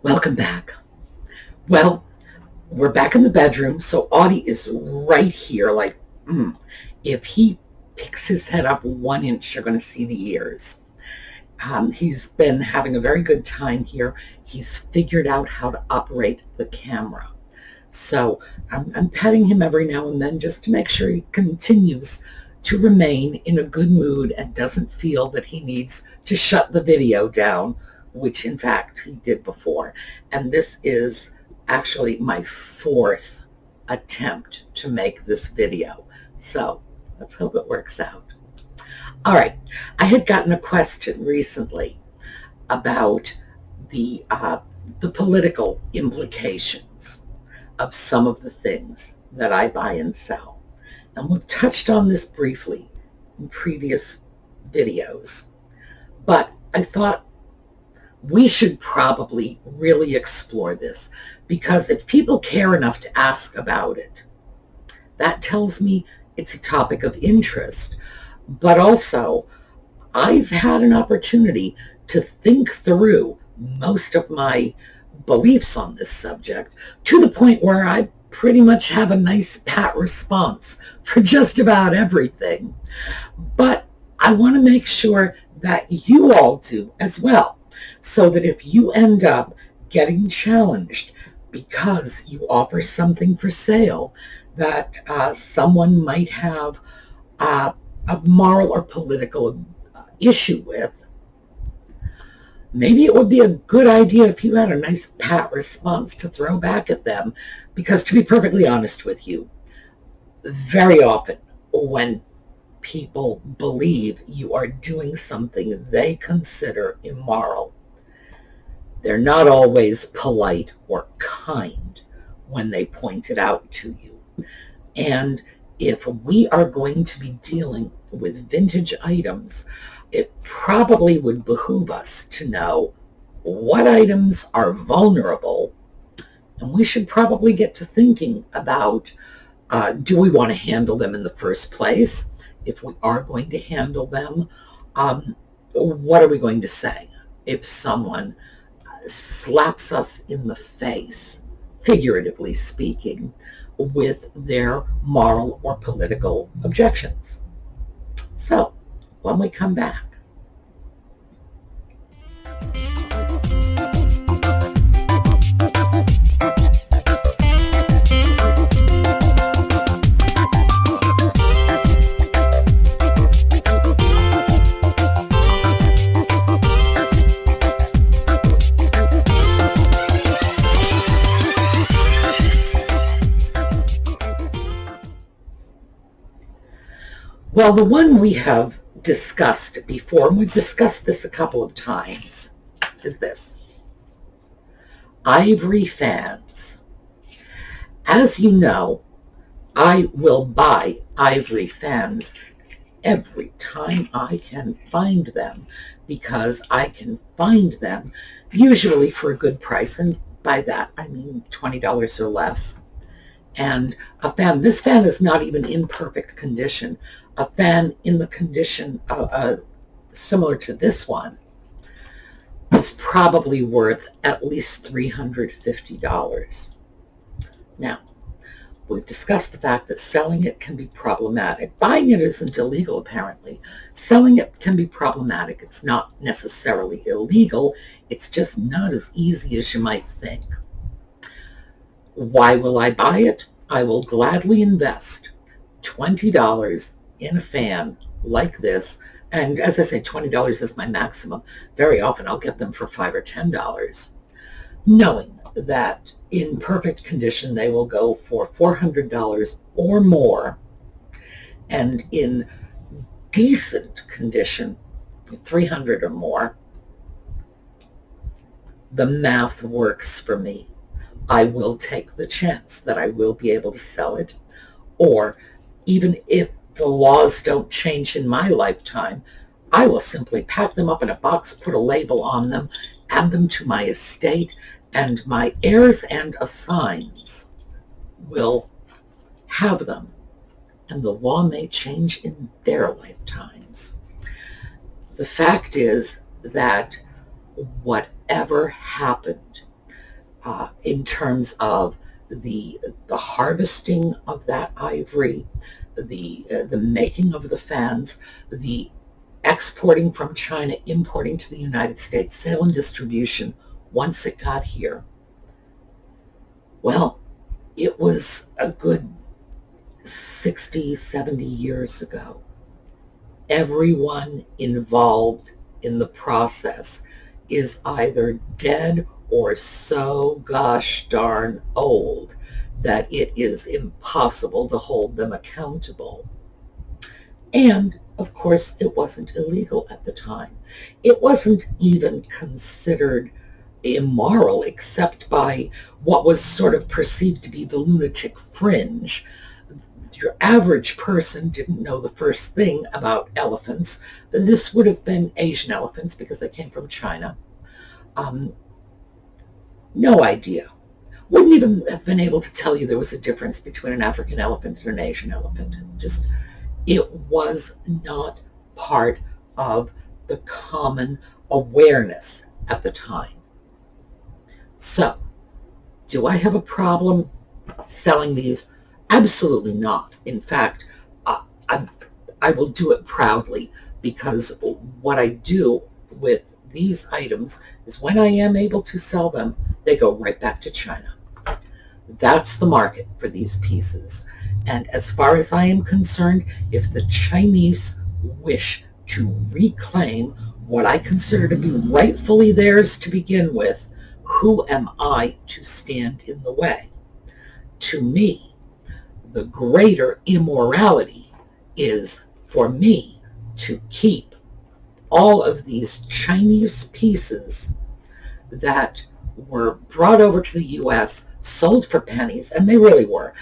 Welcome back. Well, we're back in the bedroom, so Audie is right here. If he picks his head up 1 inch, you're going to see the ears. He's been having a very good time here. He's figured out how to operate the camera. So I'm petting him every now and then just to make sure he continues to remain in a good mood and doesn't feel that he needs to shut the video down, which in fact he did before. And this is actually my fourth attempt to make this video. So let's hope it works out. All right, I had gotten a question recently about the political implications of some of the things that I buy and sell. And we've touched on this briefly in previous videos, but I thought we should probably really explore this, because if people care enough to ask about it, that tells me it's a topic of interest. But also, I've had an opportunity to think through most of my beliefs on this subject to the point where I pretty much have a nice pat response for just about everything. But I want to make sure that you all do as well, so that if you end up getting challenged because you offer something for sale that someone might have a moral or political issue with, maybe it would be a good idea if you had a nice pat response to throw back at them. Because to be perfectly honest with you, very often when people believe you are doing something they consider immoral, they're not always polite or kind when they point it out to you. And if we are going to be dealing with vintage items, it probably would behoove us to know what items are vulnerable, and we should probably get to thinking about, do we want to handle them in the first place? If we are going to handle them, what are we going to say if someone slaps us in the face, figuratively speaking, with their moral or political objections? So, when we come back. Well, the one we have discussed before, and we've discussed this a couple of times, is this. Ivory Fans. As you know, I will buy Ivory Fans every time I can find them, because I can find them usually for a good price, and by that I mean $20 or less. And a fan, this fan is not even in perfect condition. A fan in the condition similar to this one is probably worth at least $350. Now, we've discussed the fact that selling it can be problematic. Buying it isn't illegal, apparently. Selling it can be problematic. It's not necessarily illegal. It's just not as easy as you might think. Why will I buy it? I will gladly invest $20 in a fan like this. And as I say, $20 is my maximum. Very often I'll get them for $5 or $10, knowing that in perfect condition they will go for $400 or more, and in decent condition, $300 or more. The math works for me. I will take the chance that I will be able to sell it, or even if the laws don't change in my lifetime, I will simply pack them up in a box, put a label on them, add them to my estate, and my heirs and assigns will have them, and the law may change in their lifetimes. The fact is that whatever happened in terms of the harvesting of that ivory, the making of the fans, the exporting from China, importing to the United States, sale and distribution once it got here. Well, it was a good 60, 70 years ago. Everyone involved in the process is either dead or so gosh darn old that it is impossible to hold them accountable. And, of course, it wasn't illegal at the time. It wasn't even considered immoral except by what was sort of perceived to be the lunatic fringe. Your average person didn't know the first thing about elephants. This would have been Asian elephants because they came from China. No idea. Wouldn't even have been able to tell you there was a difference between an African elephant and an Asian elephant. It was not part of the common awareness at the time. So, do I have a problem selling these? Absolutely not. In fact, I will do it proudly, because what I do with these items is when I am able to sell them, they go right back to China. That's the market for these pieces. And as far as I am concerned, if the Chinese wish to reclaim what I consider to be rightfully theirs to begin with, who am I to stand in the way? To me, the greater immorality is for me to keep all of these Chinese pieces that were brought over to the U.S., sold for pennies, and they really were.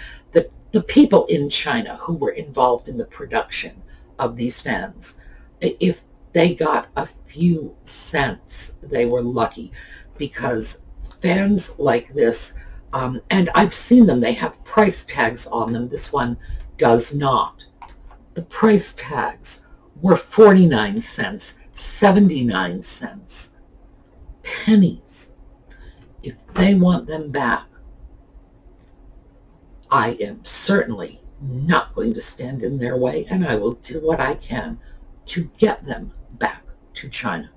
The people in China who were involved in the production of these fans, if they got a few cents, they were lucky, because fans like this, and I've seen them, they have price tags on them. This one does not. The price tags were 49 cents, 79 cents, pennies. If they want them back, I am certainly not going to stand in their way, and I will do what I can to get them back to China.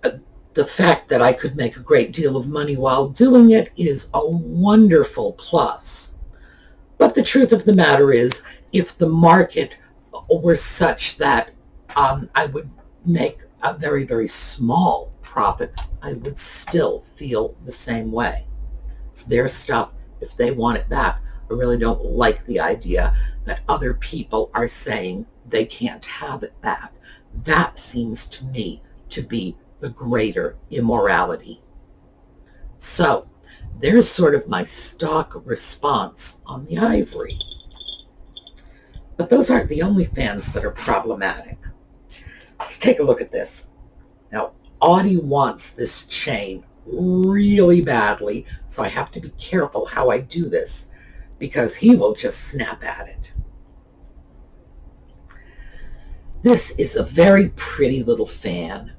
The fact that I could make a great deal of money while doing it is a wonderful plus. But the truth of the matter is, if the market were such that I would make a very, very small profit, I would still feel the same way. It's their stuff. If they want it back, I really don't like the idea that other people are saying they can't have it back. That seems to me to be the greater immorality. So there's sort of my stock response on the ivory. But those aren't the only fans that are problematic. Let's take a look at this. Now, Audie wants this chain really badly, so I have to be careful how I do this, because he will just snap at it. This is a very pretty little fan.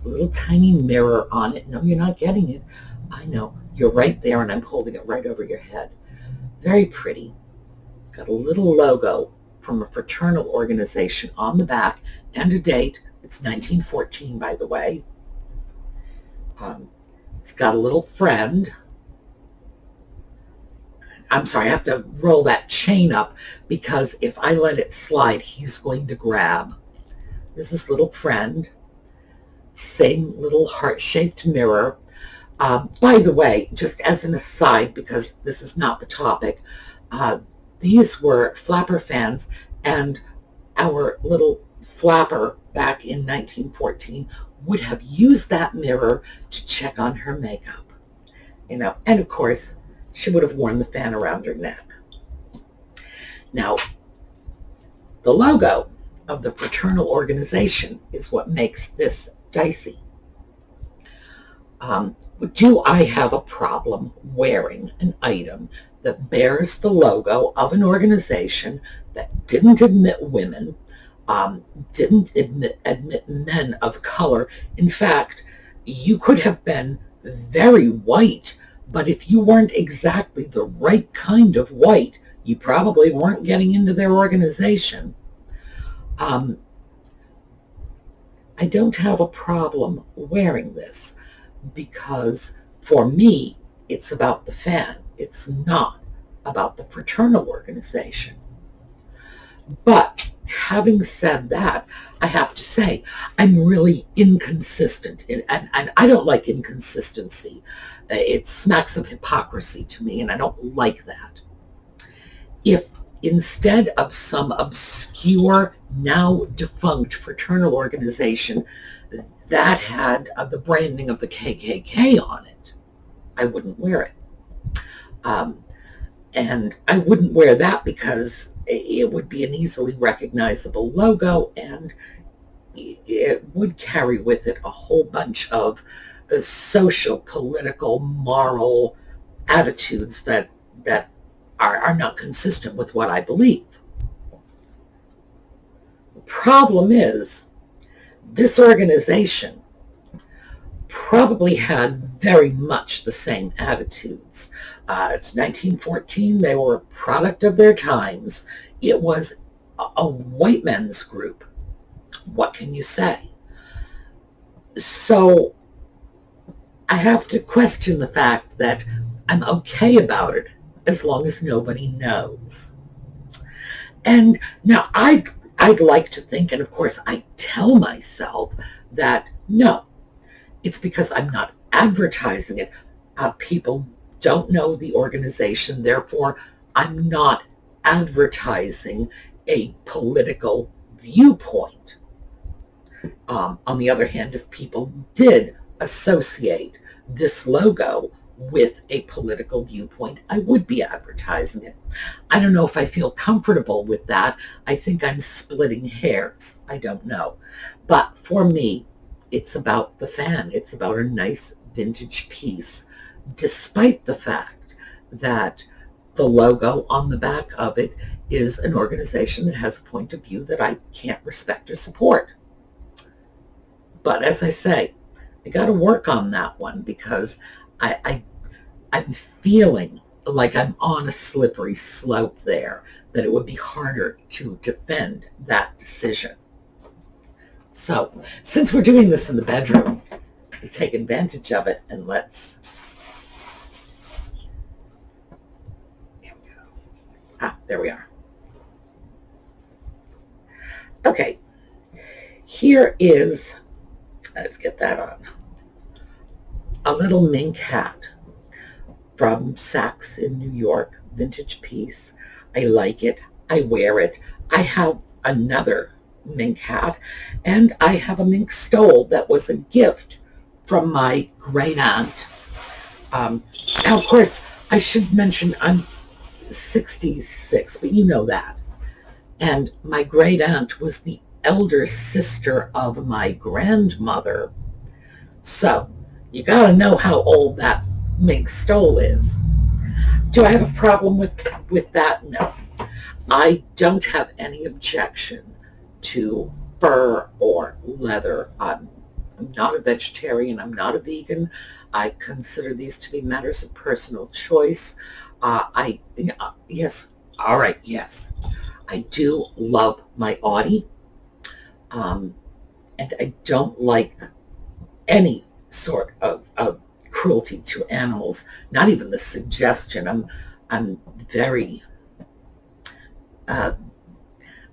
Little tiny mirror on it. No, you're not getting it. I know. You're right there, and I'm holding it right over your head. Very pretty. It's got a little logo from a fraternal organization on the back and a date. It's 1914, by the way. It's got a little friend. I'm sorry, I have to roll that chain up, because if I let it slide, he's going to grab. There's this little friend. Same little heart-shaped mirror. By the way, just as an aside, because this is not the topic, these were flapper fans, and our little flapper back in 1914 would have used that mirror to check on her makeup. And of course, she would have worn the fan around her neck. Now, the logo of the fraternal organization is what makes this dicey. Do I have a problem wearing an item that bears the logo of an organization that didn't admit women, didn't admit men of color? In fact, you could have been very white, but if you weren't exactly the right kind of white, you probably weren't getting into their organization. I don't have a problem wearing this because for me, it's about the fan. It's not about the fraternal organization. But having said that, I have to say, I'm really inconsistent, and I don't like inconsistency. It smacks of hypocrisy to me, and I don't like that. If instead of some obscure, now defunct fraternal organization that had the branding of the KKK on it, I wouldn't wear it. And I wouldn't wear that because it would be an easily recognizable logo, and it would carry with it a whole bunch of social, political, moral attitudes that are not consistent with what I believe. The problem is, this organization probably had very much the same attitudes. It's 1914. They were a product of their times. It was a white men's group. What can you say? So I have to question the fact that I'm okay about it as long as nobody knows. And now I'd like to think, and of course I tell myself that no, it's because I'm not advertising it. People don't know the organization, therefore I'm not advertising a political viewpoint. On the other hand, if people did associate this logo with a political viewpoint, I would be advertising it. I don't know if I feel comfortable with that. I think I'm splitting hairs. I don't know. But for me, it's about the fan. It's about a nice vintage piece, despite the fact that the logo on the back of it is an organization that has a point of view that I can't respect or support. But as I say, I got to work on that one because I'm feeling like I'm on a slippery slope there, that it would be harder to defend that decision. So since we're doing this in the bedroom, take advantage of it, and let's, there we are. Okay, here is, let's get that on, a little mink hat from Saks in New York, vintage piece. I like it. I wear it. I have another mink hat, and I have a mink stole that was a gift from my great aunt. Now, of course, I should mention I'm 66, but you know that. And my great aunt was the elder sister of my grandmother. So you got to know how old that mink stole is. Do I have a problem with that? No. I don't have any objection to fur or leather. I'm not a vegetarian. I'm not a vegan. I consider these to be matters of personal choice. Yes, all right, yes. I do love my Audi, and I don't like any sort of cruelty to animals, not even the suggestion. I'm very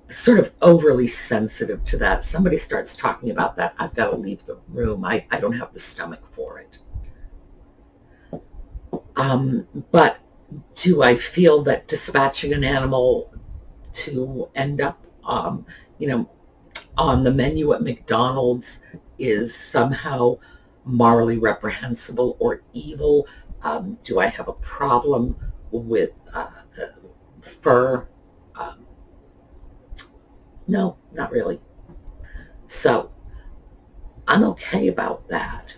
sort of overly sensitive to that. Somebody starts talking about that, I've got to leave the room. I don't have the stomach for it. But do I feel that dispatching an animal to end up, on the menu at McDonald's is somehow morally reprehensible or evil? Do I have a problem with fur? No, not really. So I'm okay about that.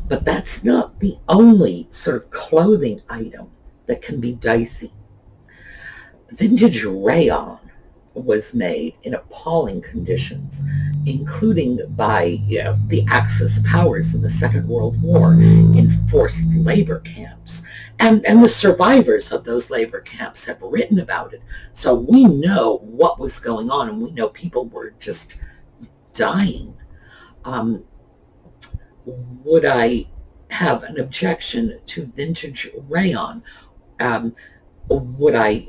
But that's not the only sort of clothing item that can be dicey. Vintage rayon was made in appalling conditions, including by the Axis powers in the Second World War in forced labor camps. And the survivors of those labor camps have written about it. So we know what was going on, and we know people were just dying. Um, would I have an objection to vintage rayon? Would I,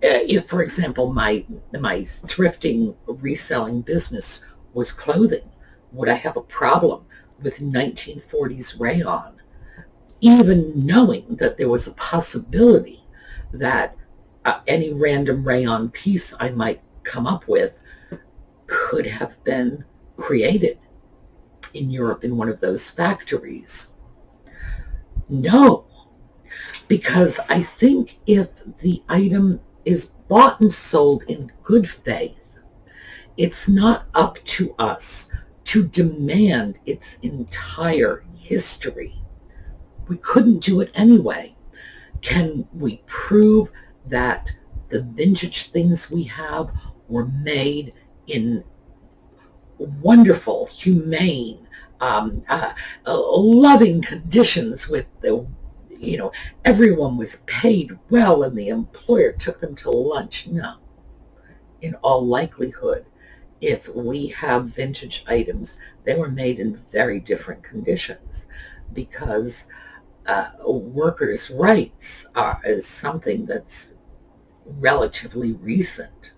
if, for example, my thrifting reselling business was clothing, would I have a problem with 1940s rayon, even knowing that there was a possibility that any random rayon piece I might come up with could have been created in Europe in one of those factories? No, because I think if the item is bought and sold in good faith, it's not up to us to demand its entire history. We couldn't do it anyway. Can we prove that the vintage things we have were made in wonderful, humane, loving conditions with everyone was paid well and the employer took them to lunch? No. In all likelihood, if we have vintage items, they were made in very different conditions, because workers' rights is something that's relatively recent.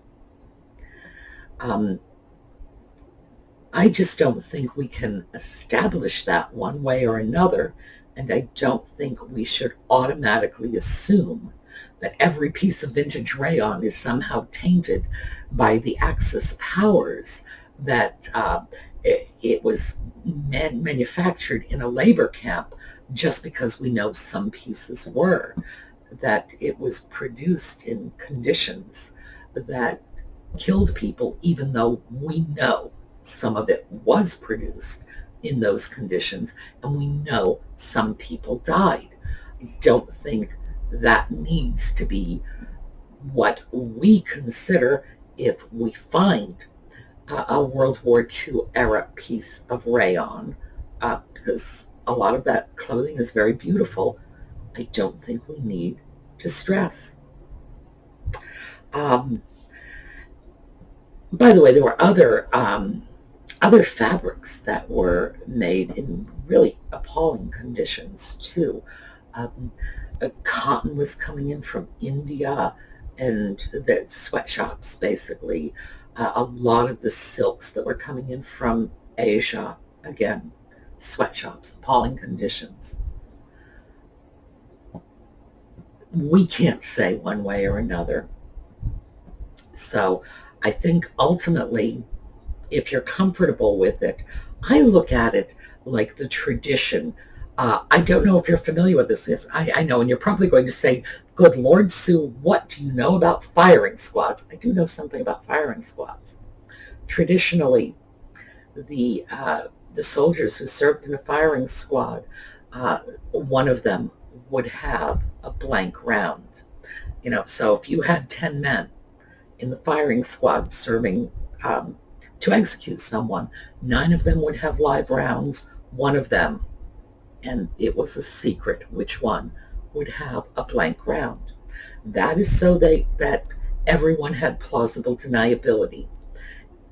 I just don't think we can establish that one way or another, and I don't think we should automatically assume that every piece of vintage rayon is somehow tainted by the Axis powers, that it was manufactured in a labor camp just because we know some pieces were, that it was produced in conditions that killed people, even though we know some of it was produced in those conditions, and we know some people died. I don't think that needs to be what we consider if we find a World War II era piece of rayon, because a lot of that clothing is very beautiful. I don't think we need to stress. By the way, there were other fabrics that were made in really appalling conditions too. Cotton was coming in from India, and the sweatshops, basically. A lot of the silks that were coming in from Asia, again, sweatshops, appalling conditions. We can't say one way or another. So I think ultimately, if you're comfortable with it, I look at it like the tradition. I don't know if you're familiar with this. Yes, I know, and you're probably going to say, good Lord, Sue, what do you know about firing squads? I do know something about firing squads. Traditionally, the soldiers who served in a firing squad, one of them would have a blank round. So if you had 10 men in the firing squad serving to execute someone, 9 of them would have live rounds, 1 of them, and it was a secret which one, would have a blank round. That is so that everyone had plausible deniability.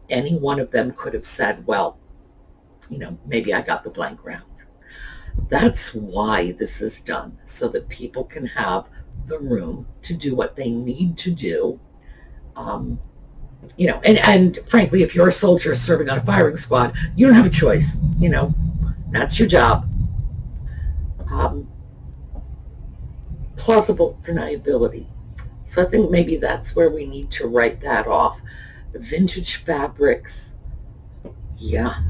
Any one of them could have said, well, maybe I got the blank round. That's why this is done, so that people can have the room to do what they need to do. And frankly, if you're a soldier serving on a firing squad, you don't have a choice. That's your job. Plausible deniability. So I think maybe that's where we need to write that off. The vintage fabrics, yeah,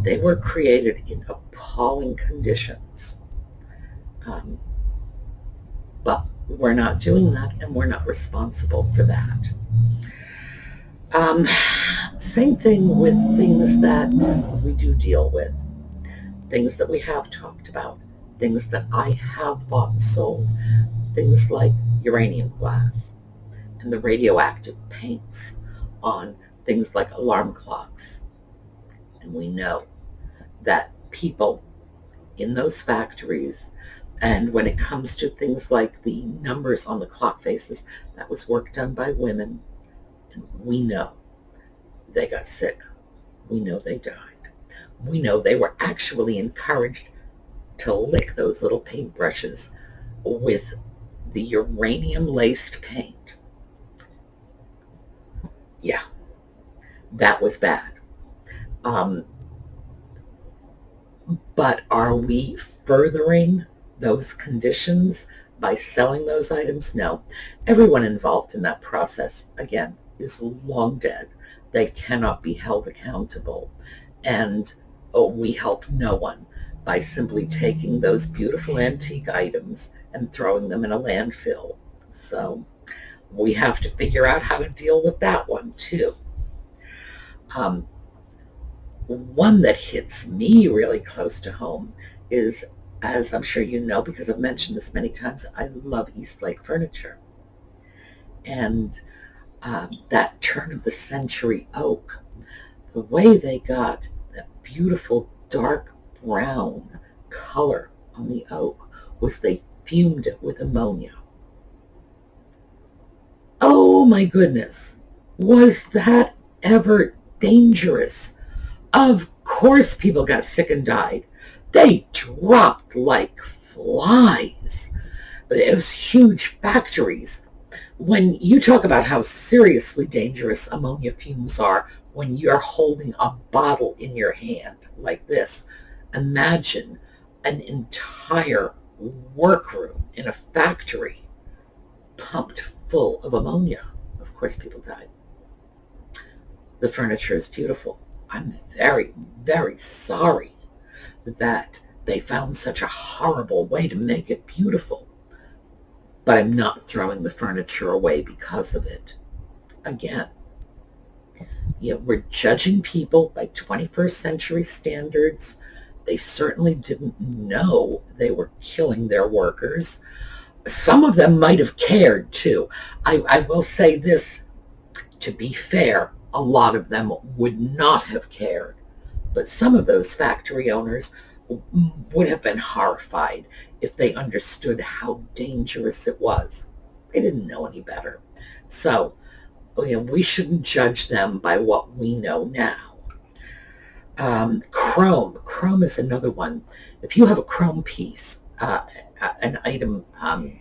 they were created in appalling conditions. But we're not doing that, and we're not responsible for that. Same thing with things that we do deal with, things that we have talked about, things that I have bought and sold, things like uranium glass. and the radioactive paints on things like alarm clocks. And we know that people in those factories, and when it comes to things like the numbers on the clock faces, that was work done by women. And we know they got sick. We know they died. We know they were actually encouraged to lick those little paintbrushes with the uranium-laced paint. Yeah, that was bad. But are we furthering those conditions by selling those items? No. Everyone involved in that process, again, is long dead. They cannot be held accountable. And we help no one by simply taking those beautiful antique items and throwing them in a landfill. So we have to figure out how to deal with that one too. One that hits me really close to home is, as I'm sure you know because I've mentioned this many times, I love Eastlake furniture. And that turn of the century oak, the way they got that beautiful dark brown color on the oak was they fumed it with ammonia. Oh my goodness, was that ever dangerous? Of course people got sick and died. They dropped like flies. It was huge factories. When you talk about how seriously dangerous ammonia fumes are when you're holding a bottle in your hand like this, imagine an entire workroom in a factory pumped full of ammonia. Of course people died. The furniture is beautiful. I'm very, very sorry that they found such a horrible way to make it beautiful. But I'm not throwing the furniture away because of it. Again, we're judging people by 21st century standards. They certainly didn't know they were killing their workers. Some of them might have cared too. I will say this, to be fair, a lot of them would not have cared. But some of those factory owners would have been horrified if they understood how dangerous it was. They didn't know any better. So, we shouldn't judge them by what we know now. Chrome. Chrome is another one. If you have a chrome piece, an item, and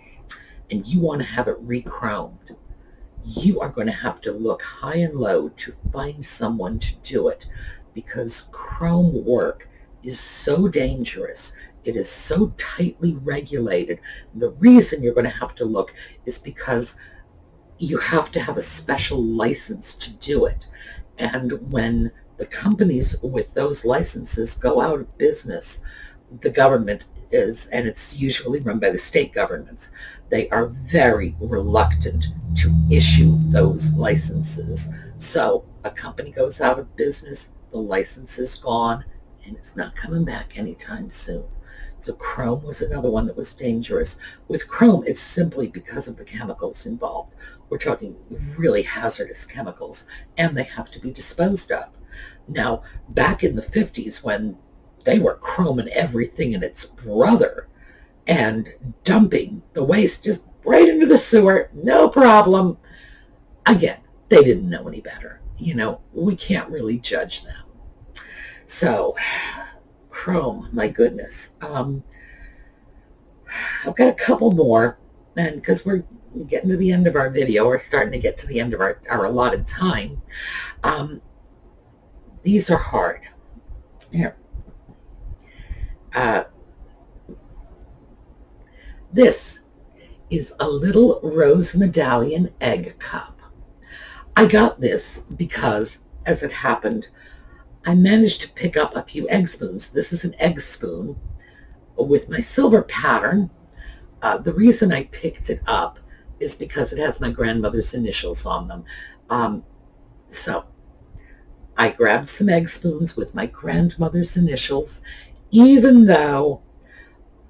you want to have it re-chromed, you are going to have to look high and low to find someone to do it, because chrome work is so dangerous. It is so tightly regulated. The reason you're going to have to look is because you have to have a special license to do it. And when the companies with those licenses go out of business, the government is, and it's usually run by the state governments, they are very reluctant to issue those licenses. So a company goes out of business, the license is gone, and it's not coming back anytime soon. So chrome was another one that was dangerous. With chrome, it's simply because of the chemicals involved. We're talking really hazardous chemicals, and they have to be disposed of. Now, back in the 50s, when they were chroming everything and its brother and dumping the waste just right into the sewer, no problem. Again, they didn't know any better. We can't really judge them. So, chrome, my goodness. I've got a couple more, and because we're getting to the end of our video, we're starting to get to the end of our allotted time. These are hard. Here. This is a little rose medallion egg cup. I got this because, as it happened, I managed to pick up a few egg spoons. This is an egg spoon with my silver pattern. The reason I picked it up is because it has my grandmother's initials on them. So I grabbed some egg spoons with my grandmother's initials, even though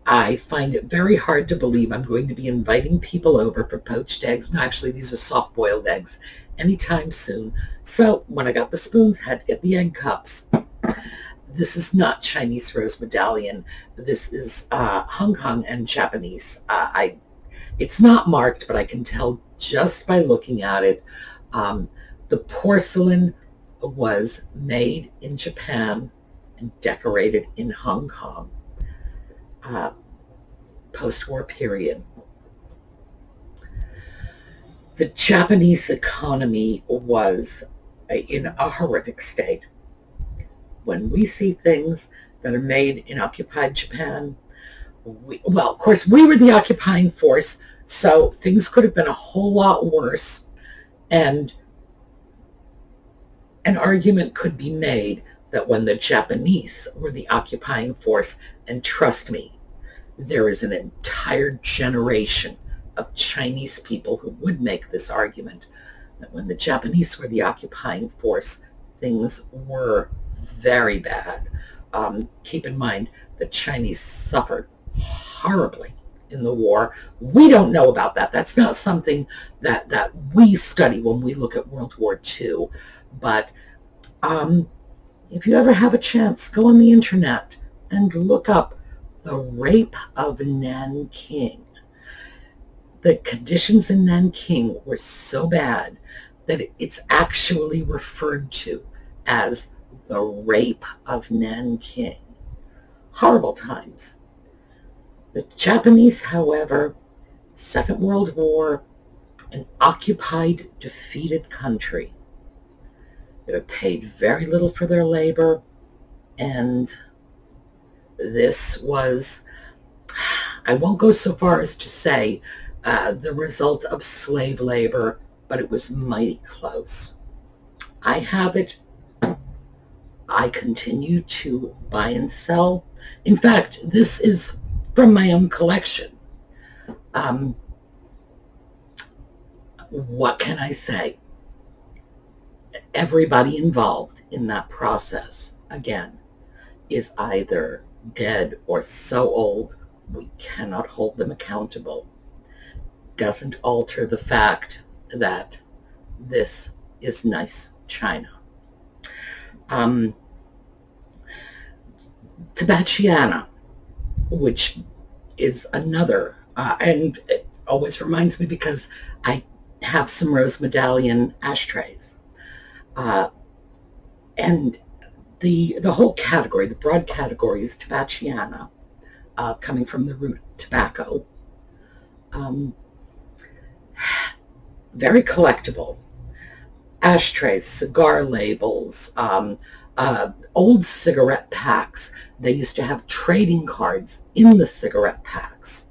I find it very hard to believe I'm going to be inviting people over for poached eggs. No, actually, these are soft-boiled eggs anytime soon. So when I got the spoons, I had to get the egg cups. This is not Chinese rose medallion. This is Hong Kong and Japanese. It's not marked, but I can tell just by looking at it. The porcelain was made in Japan and decorated in Hong Kong. Post-war period. The Japanese economy was in a horrific state. When we see things that are made in occupied Japan, well, of course, we were the occupying force, so things could have been a whole lot worse, and an argument could be made that when the Japanese were the occupying force, and trust me, there is an entire generation of Chinese people who would make this argument, that when the Japanese were the occupying force, things were very bad. Keep in mind, the Chinese suffered horribly in the war. We don't know about that. That's not something that we study when we look at World War II. But if you ever have a chance, go on the internet and look up the rape of Nanking. The conditions in Nanking were so bad that it's actually referred to as the rape of Nanking. Horrible times. The Japanese, however, Second World War, an occupied, defeated country. They were paid very little for their labor, and this was, I won't go so far as to say the result of slave labor, but it was mighty close. I have it. I continue to buy and sell. In fact, this is from my own collection. What can I say? Everybody involved in that process, again, is either dead or so old we cannot hold them accountable. Doesn't alter the fact that this is nice China. Tabbachiana, which is another, and it always reminds me because I have some rose medallion ashtrays. And the whole category, the broad category is Tabbachiana, coming from the root tobacco. Very collectible. Ashtrays, cigar labels, old cigarette packs. They used to have trading cards in the cigarette packs.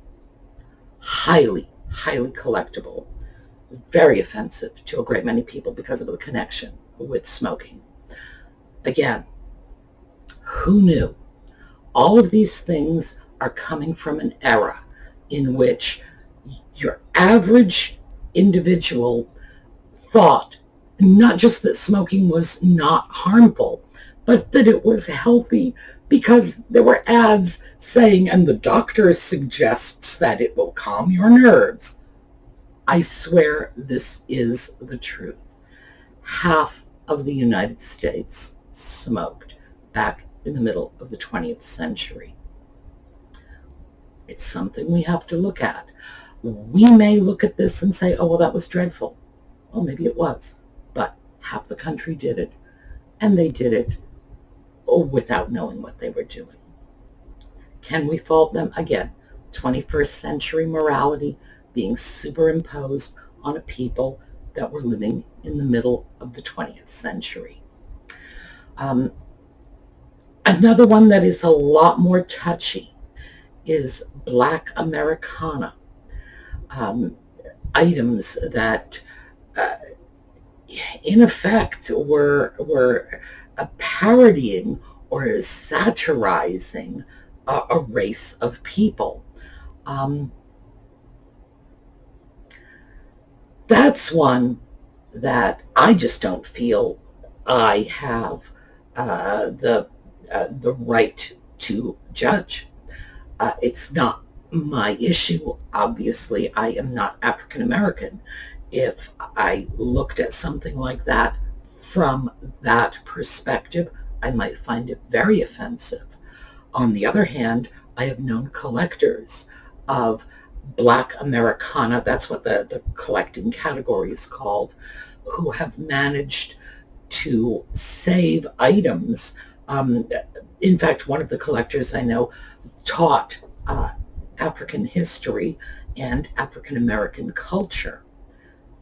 Highly, highly collectible. Very offensive to a great many people because of the connection with smoking. Again, who knew? All of these things are coming from an era in which your average individual thought not just that smoking was not harmful, but that it was healthy because there were ads saying, and the doctor suggests that it will calm your nerves. I swear this is the truth. Half of the United States smoked back in the middle of the 20th century. It's something we have to look at. We may look at this and say, oh, well, that was dreadful. Well, maybe it was, but half the country did it, and they did it without knowing what they were doing. Can we fault them? Again, 21st century morality being superimposed on a people that were living in the middle of the 20th century. Another one that is a lot more touchy is Black Americana. Items that in effect were parodying or satirizing a race of people. That's one that I just don't feel I have the right to judge. It's not my issue. Obviously, I am not African American. If I looked at something like that from that perspective, I might find it very offensive. On the other hand, I have known collectors of Black Americana, that's what the collecting category is called, who have managed to save items. In fact, one of the collectors I know taught African history and African American culture,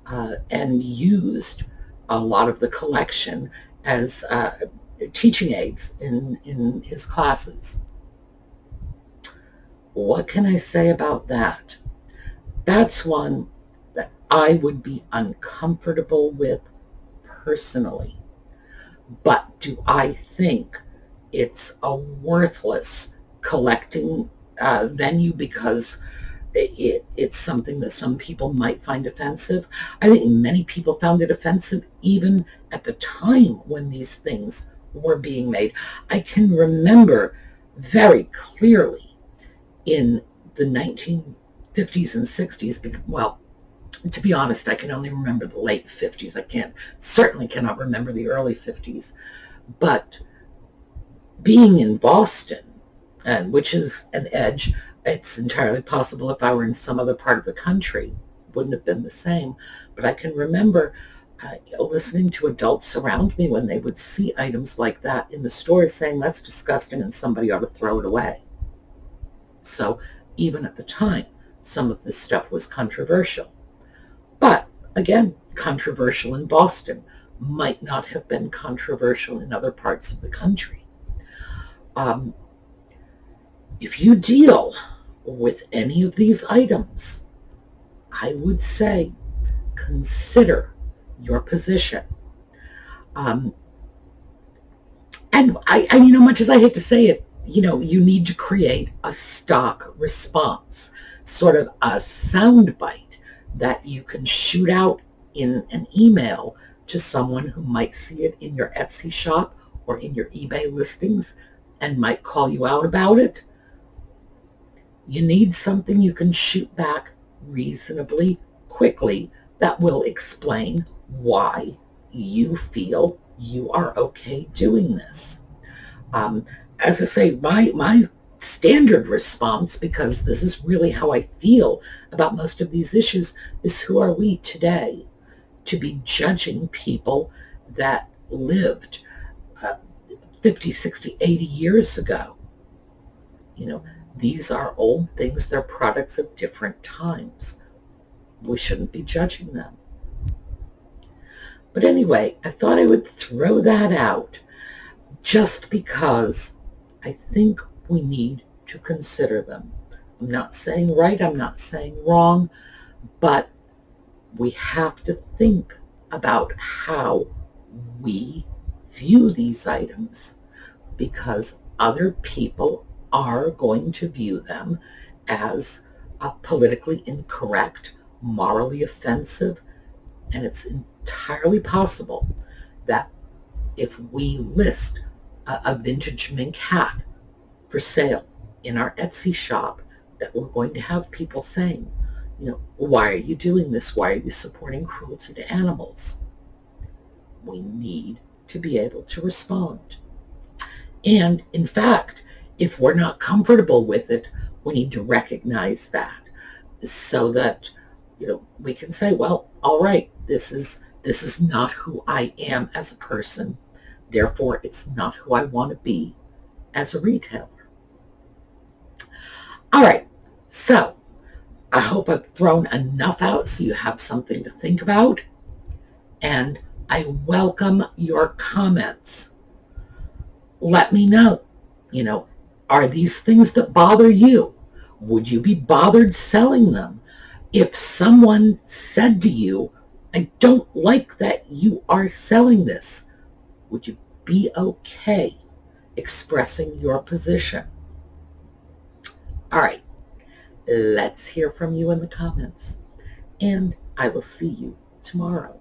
and used a lot of the collection as teaching aids in his classes. What can I say about that? That's one that I would be uncomfortable with personally. But do I think it's a worthless collecting venue because it's something that some people might find offensive? I think many people found it offensive even at the time when these things were being made. I can remember very clearly in the 1950s and 60s, well, to be honest, I can only remember the late 50s. Certainly cannot remember the early 50s. But being in Boston, and which is an edge, it's entirely possible if I were in some other part of the country, wouldn't have been the same. But I can remember listening to adults around me when they would see items like that in the stores saying, that's disgusting and somebody ought to throw it away. So even at the time, some of this stuff was controversial. But again, controversial in Boston might not have been controversial in other parts of the country. If you deal with any of these items, I would say consider your position. And much as I hate to say it, you need to create a stock response, sort of a soundbite that you can shoot out in an email to someone who might see it in your Etsy shop or in your eBay listings and might call you out about it. You need something you can shoot back reasonably quickly that will explain why you feel you are okay doing this. As I say, my standard response, because this is really how I feel about most of these issues, is who are we today to be judging people that lived 50, 60, 80 years ago? These are old things. They're products of different times. We shouldn't be judging them. But anyway, I thought I would throw that out just because I think we need to consider them. I'm not saying right, I'm not saying wrong, but we have to think about how we view these items, because other people are going to view them as politically incorrect, morally offensive, and it's entirely possible that if we list a vintage mink hat for sale in our Etsy shop, that we're going to have people saying, why are you doing this? Why are you supporting cruelty to animals? We need to be able to respond. And in fact, if we're not comfortable with it, we need to recognize that so that, we can say, well, all right, this is not who I am as a person. Therefore, it's not who I want to be as a retailer. All right, so I hope I've thrown enough out so you have something to think about. And I welcome your comments. Let me know, are these things that bother you? Would you be bothered selling them? If someone said to you, I don't like that you are selling this, would you be okay expressing your position? All right, let's hear from you in the comments, and I will see you tomorrow.